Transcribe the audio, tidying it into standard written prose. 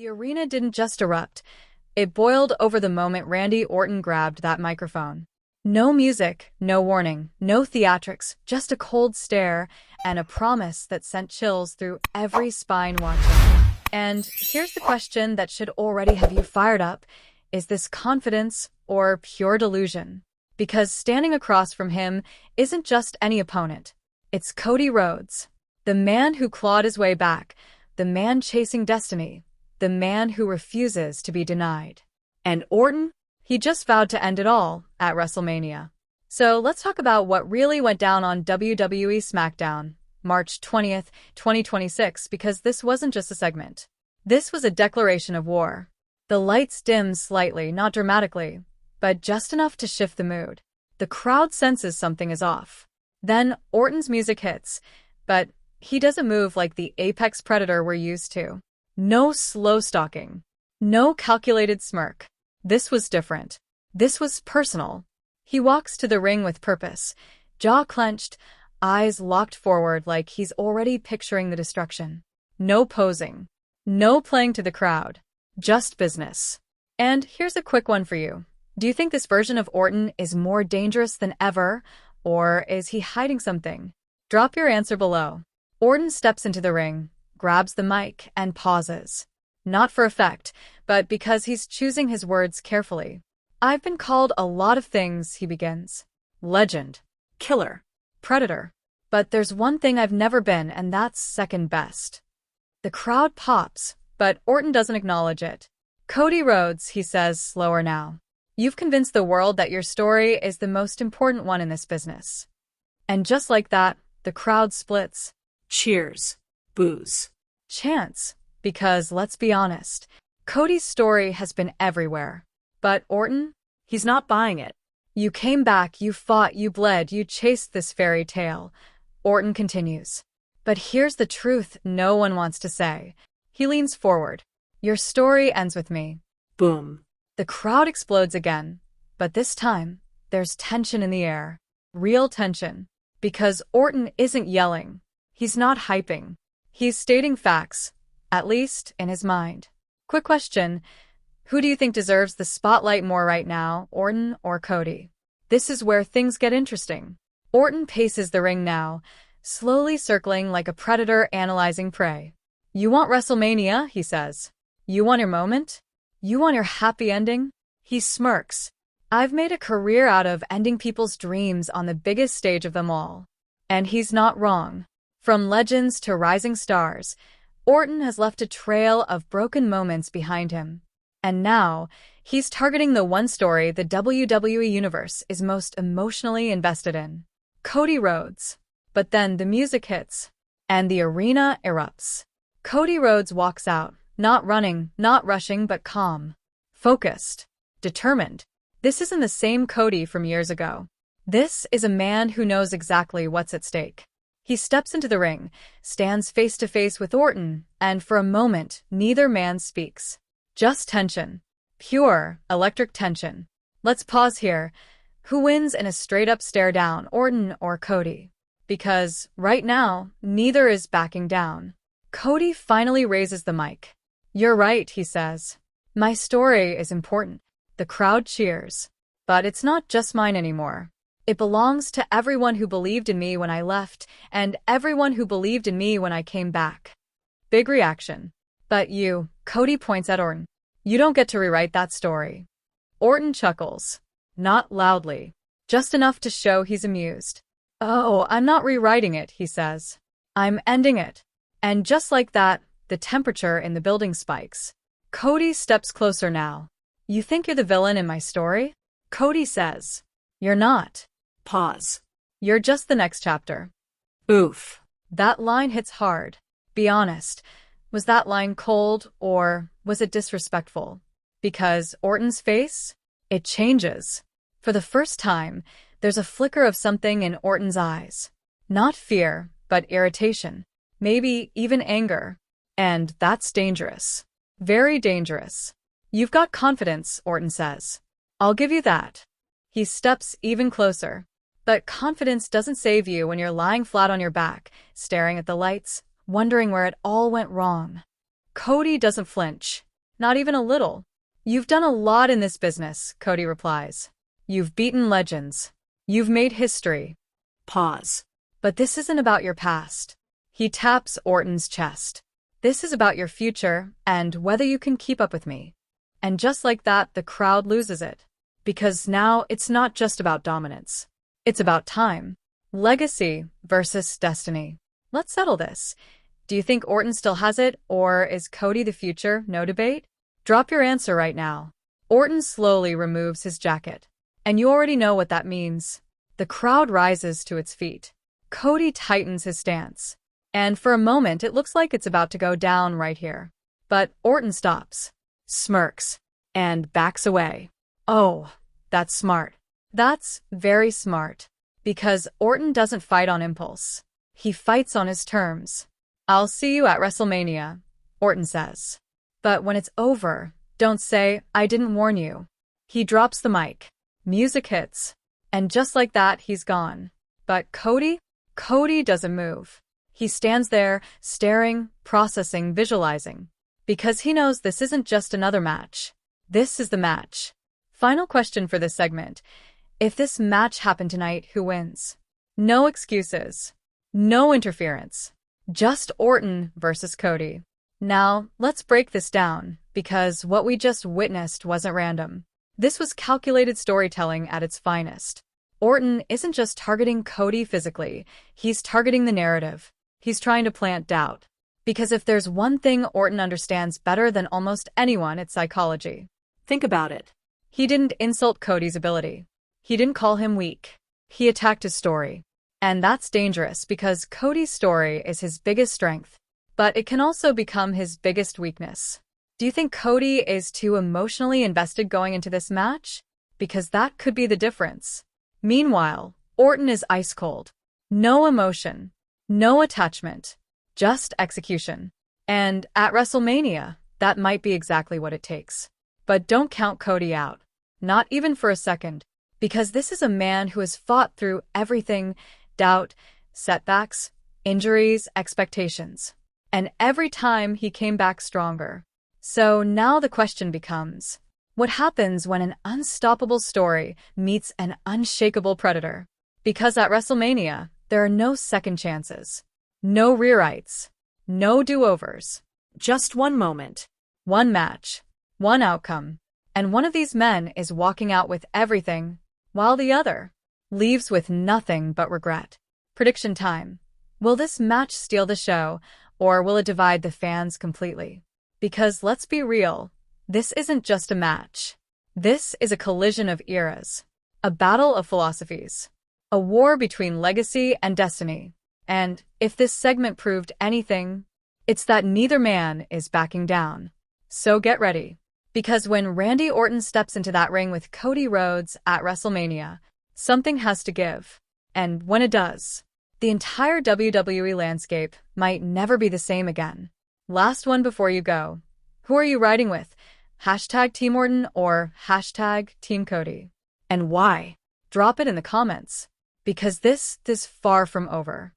The arena didn't just erupt. It boiled over the moment Randy Orton grabbed that microphone. No music, no warning, no theatrics, just a cold stare and a promise that sent chills through every spine watching. And here's the question that should already have you fired up. Is this confidence or pure delusion? Because standing across from him isn't just any opponent. It's Cody Rhodes, the man who clawed his way back, the man chasing destiny, the man who refuses to be denied. And Orton? He just vowed to end it all at WrestleMania. So let's talk about what really went down on WWE SmackDown, March 20th, 2026, because this wasn't just a segment. This was a declaration of war. The lights dimmed slightly, not dramatically, but just enough to shift the mood. The crowd senses something is off. Then Orton's music hits, but he doesn't move like the apex predator we're used to. No slow stalking. No calculated smirk. This was different. This was personal. He walks to the ring with purpose, jaw clenched, eyes locked forward like he's already picturing the destruction. No posing. No playing to the crowd. Just business. And here's a quick one for you. Do you think this version of Orton is more dangerous than ever, or is he hiding something? Drop your answer below. Orton steps into the ring, grabs the mic, and pauses. Not for effect, but because he's choosing his words carefully. I've been called a lot of things, he begins. Legend. Killer. Predator. But there's one thing I've never been, and that's second best. The crowd pops, but Orton doesn't acknowledge it. Cody Rhodes, he says slower now. You've convinced the world that your story is the most important one in this business. And just like that, the crowd splits. Cheers. Boos. Chants. Because, let's be honest, Cody's story has been everywhere. But Orton? He's not buying it. You came back, you fought, you bled, you chased this fairy tale. Orton continues. But here's the truth no one wants to say. He leans forward. Your story ends with me. Boom. The crowd explodes again, but this time, there's tension in the air. Real tension. Because Orton isn't yelling. He's not hyping. He's stating facts, at least in his mind. Quick question. Who do you think deserves the spotlight more right now, Orton or Cody? This is where things get interesting. Orton paces the ring now, slowly circling like a predator analyzing prey. You want WrestleMania, he says. You want your moment? You want your happy ending? He smirks. I've made a career out of ending people's dreams on the biggest stage of them all. And he's not wrong. From legends to rising stars, Orton has left a trail of broken moments behind him. And now, he's targeting the one story the WWE Universe is most emotionally invested in. Cody Rhodes. But then the music hits, and the arena erupts. Cody Rhodes walks out, not running, not rushing, but calm. Focused. Determined. This isn't the same Cody from years ago. This is a man who knows exactly what's at stake. He steps into the ring, stands face to face with Orton, and for a moment, neither man speaks. Just tension. Pure, electric tension. Let's pause here. Who wins in a straight-up stare-down, Orton or Cody? Because, right now, neither is backing down. Cody finally raises the mic. You're right, he says. My story is important. The crowd cheers. But it's not just mine anymore. It belongs to everyone who believed in me when I left, and everyone who believed in me when I came back. Big reaction. But you, Cody points at Orton. You don't get to rewrite that story. Orton chuckles. Not loudly. Just enough to show he's amused. Oh, I'm not rewriting it, he says. I'm ending it. And just like that, the temperature in the building spikes. Cody steps closer now. You think you're the villain in my story? Cody says. You're not. Pause. You're just the next chapter. Oof. That line hits hard. Be honest. Was that line cold, or was it disrespectful? Because Orton's face? It changes. For the first time, there's a flicker of something in Orton's eyes. Not fear, but irritation. Maybe even anger. And that's dangerous. Very dangerous. You've got confidence, Orton says. I'll give you that. He steps even closer. But confidence doesn't save you when you're lying flat on your back, staring at the lights, wondering where it all went wrong. Cody doesn't flinch. Not even a little. You've done a lot in this business, Cody replies. You've beaten legends. You've made history. Pause. But this isn't about your past. He taps Orton's chest. This is about your future and whether you can keep up with me. And just like that, the crowd loses it. Because now it's not just about dominance. It's about time. Legacy versus destiny. Let's settle this. Do you think Orton still has it, or is Cody the future? No debate? Drop your answer right now. Orton slowly removes his jacket. And you already know what that means. The crowd rises to its feet. Cody tightens his stance. And for a moment, it looks like it's about to go down right here. But Orton stops, smirks, and backs away. Oh, that's smart. That's very smart. Because Orton doesn't fight on impulse. He fights on his terms. I'll see you at WrestleMania, Orton says. But when it's over, don't say, I didn't warn you. He drops the mic. Music hits. And just like that, he's gone. But Cody doesn't move. He stands there, staring, processing, visualizing. Because he knows this isn't just another match. This is the match. Final question for this segment. If this match happened tonight, who wins? No excuses. No interference. Just Orton versus Cody. Now, let's break this down, because what we just witnessed wasn't random. This was calculated storytelling at its finest. Orton isn't just targeting Cody physically, he's targeting the narrative. He's trying to plant doubt. Because if there's one thing Orton understands better than almost anyone, it's psychology. Think about it. He didn't insult Cody's ability. He didn't call him weak. He attacked his story. And that's dangerous because Cody's story is his biggest strength. But it can also become his biggest weakness. Do you think Cody is too emotionally invested going into this match? Because that could be the difference. Meanwhile, Orton is ice cold. No emotion. No attachment. Just execution. And at WrestleMania, that might be exactly what it takes. But don't count Cody out. Not even for a second. Because this is a man who has fought through everything: doubt, setbacks, injuries, expectations. And every time he came back stronger. So now the question becomes, what happens when an unstoppable story meets an unshakable predator? Because at WrestleMania, there are no second chances. No rewrites. No do-overs. Just one moment. One match. One outcome. And one of these men is walking out with everything, while the other leaves with nothing but regret. Prediction time. Will this match steal the show, or will it divide the fans completely? Because let's be real, this isn't just a match. This is a collision of eras. A battle of philosophies. A war between legacy and destiny. And if this segment proved anything, it's that neither man is backing down. So get ready. Because when Randy Orton steps into that ring with Cody Rhodes at WrestleMania, something has to give. And when it does, the entire WWE landscape might never be the same again. Last one before you go. Who are you riding with? Hashtag Team Orton or hashtag Team Cody? And why? Drop it in the comments. Because this is far from over.